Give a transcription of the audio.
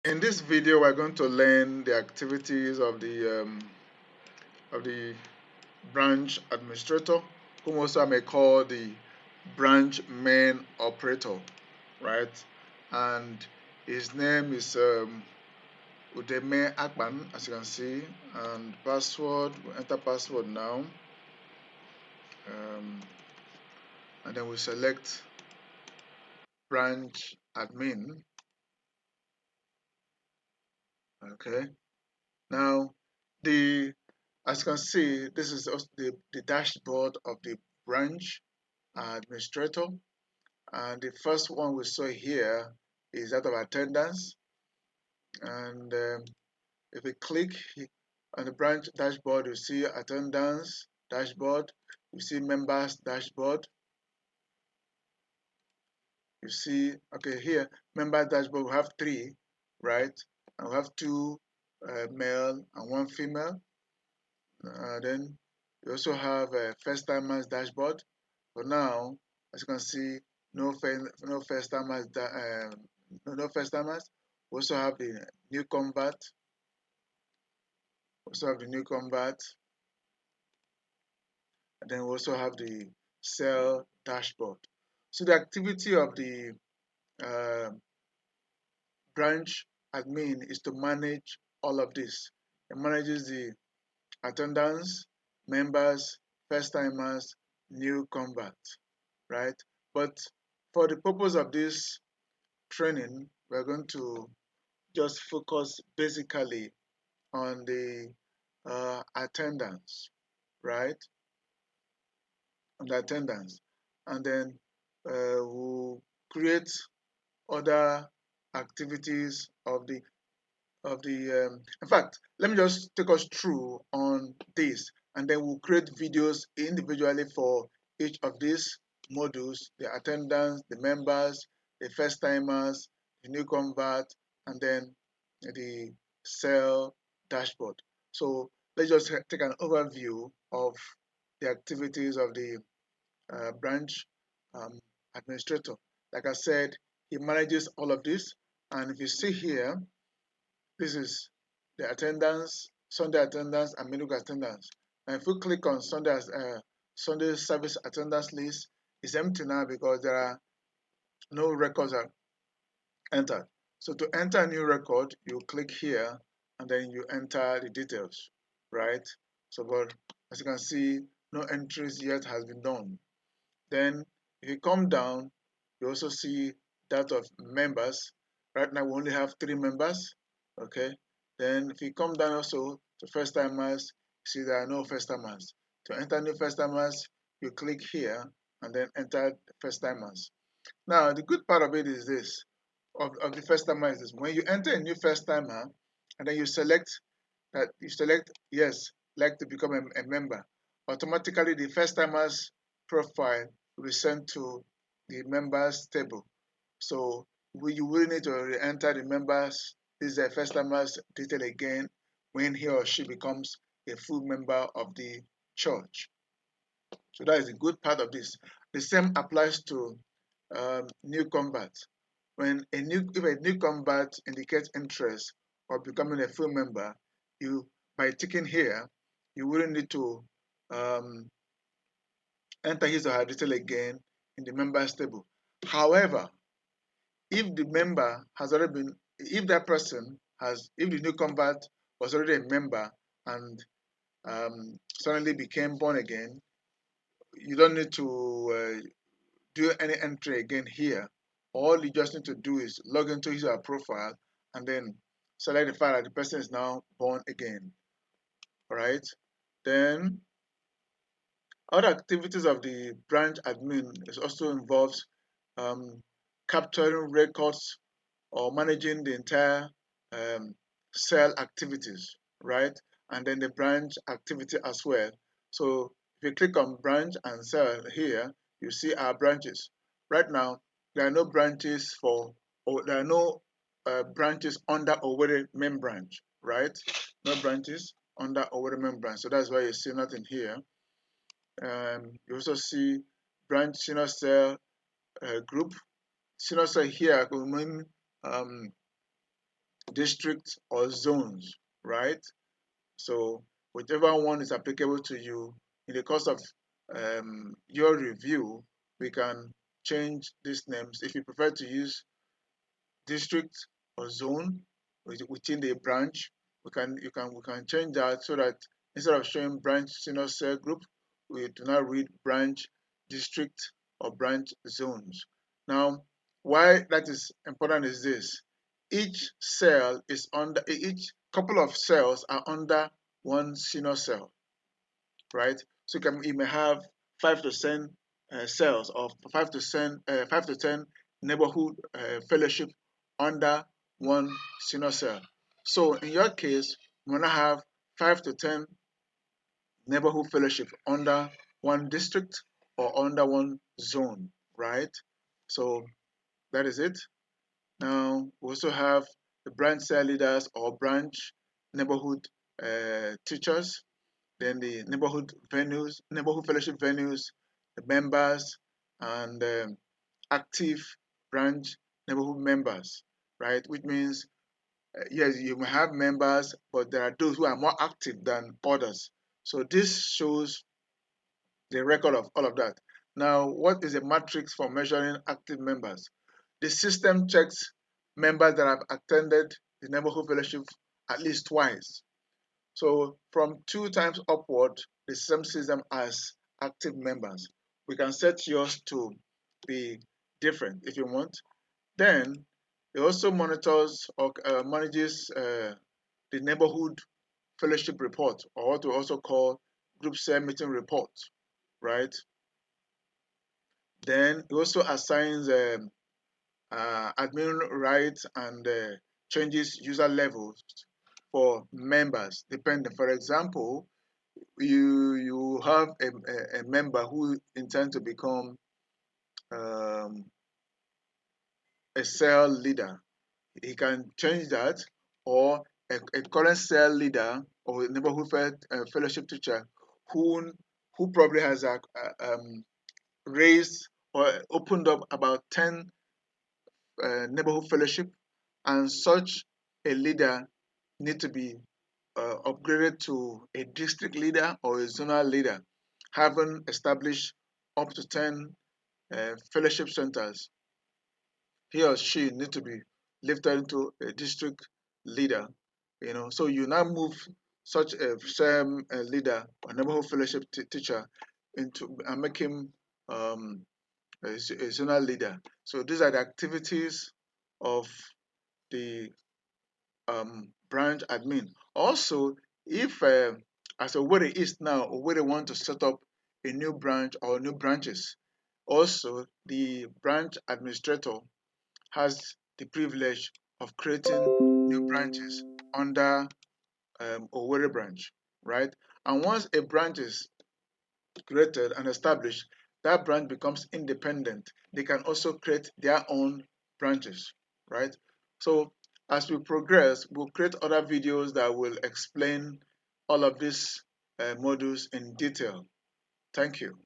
In this video, we're going to learn the activities of the branch administrator, whom also I may call the branch main operator, right? And his name is Udeme Akpan, as you can see, and password. We'll enter password now, and then we select branch admin. Okay. Now, as you can see, this is also the dashboard of the branch administrator. And the first one we saw here is that of attendance. And if we click on the branch dashboard, you see attendance dashboard, you see members dashboard, you see, okay, here, members dashboard, we have three, right? And we have two male and one female. Then we also have a first timers dashboard. For now, as you can see, no first timers, no first timers. We also have the new convert. Also have the new convert, and then we also have the cell dashboard. So the activity of the uh, branch admin is to manage all of this. It manages the attendance, members, first timers, new convert, right? But for the purpose of this training, we're going to just focus basically on the attendance, right? On the attendance, and then we'll create other activities of the. In fact, let me just take us through on this, and then we'll create videos individually for each of these modules: the attendance, the members, the first timers, the new convert, and then the cell dashboard. So let's just take an overview of the activities of the branch um, administrator. Like I said, he manages all of this. And if you see here, this is the attendance, Sunday attendance, and midweek attendance. And if we click on Sunday service attendance list, it's empty now because there are no records are entered. So to enter a new record, you click here and then you enter the details, right? So, but as you can see, no entries yet has been done. Then if you come down, you also see that of members. Right now we only have 3 members. Okay. Then if you come down also to first timers, see there are no first timers. To enter new first timers, you click here and then enter first timers. Now the good part of it is this, of the first timer is this. When you enter a new first timer and then you select yes, like to become a member, automatically the first timer's profile will be sent to the members table. So you will need to re-enter the members, this is the first timer's detail again when he or she becomes a full member of the church. So that is a good part of this. The same applies to new converts. If a new convert indicates interest of becoming a full member, you by ticking here, you wouldn't need to um, enter his or her detail again in the members table. However, if the member has already been, if that person has, if the new convert was already a member and suddenly became born again, you don't need to do any entry again here. All you just need to do is log into his or her profile and then select the file that the person is now born again. All right. Then other activities of the branch admin is also involves um, capturing records or managing the entire um, cell activities, right? And then the branch activity as well. So if you click on branch and cell here, you see our branches. Right now, there are no branches or there are no branches under Owerri main branch, right? No branches under Owerri main branch. So that's why you see nothing here. You also see branch senior cell group. Senior cell here could mean districts, or zones, right? So whichever one is applicable to you, in the course of your review, we can change these names. If you prefer to use district or zone within the branch, we can change that so that instead of showing branch senior cell group, we do not read branch district or branch zones. Now, why that is important is this: each cell is under each couple of cells are under one senior cell, right? So you may have 5 to 10 cells of 5 to 10 neighborhood fellowship under one senior cell. So in your case, you want to have 5 to 10 neighborhood fellowship under one district or under one zone, right? So that is it. Now we also have the branch cell leaders or branch neighborhood teachers, then the neighborhood venues, neighborhood fellowship venues, the members, and active branch neighborhood members, right? Which means, yes, you may have members, but there are those who are more active than others. So this shows the record of all of that. Now, what is a matrix for measuring active members? The system checks members that have attended the neighborhood fellowship at least twice. So from 2 times upward, the system sees them as active members. We can set yours to be different if you want. Then it also monitors or manages the neighborhood fellowship report, or what we also call group cell meeting report, right? Then it also assigns admin rights and changes user levels for members, depending. For example, you have a member who intends to become um, a cell leader. He can change that, or a current cell leader or a neighborhood fellowship teacher who probably has raised or opened up about 10 neighborhood fellowship, and such a leader need to be upgraded to a district leader or a zonal leader, having established up to 10 fellowship centers. He or she need to be lifted into a district leader. So you now move such a same leader or neighborhood fellowship teacher into and make him a zonal leader. So these are the activities of the branch admin. Also, if as Owerri is now, Owerri want to set up a new branch or new branches, also the branch administrator has the privilege of creating new branches under Owerri branch, right? And once a branch is created and established, that branch becomes independent. They can also create their own branches, right? So as we progress, we'll create other videos that will explain all of these modules in detail. Thank you.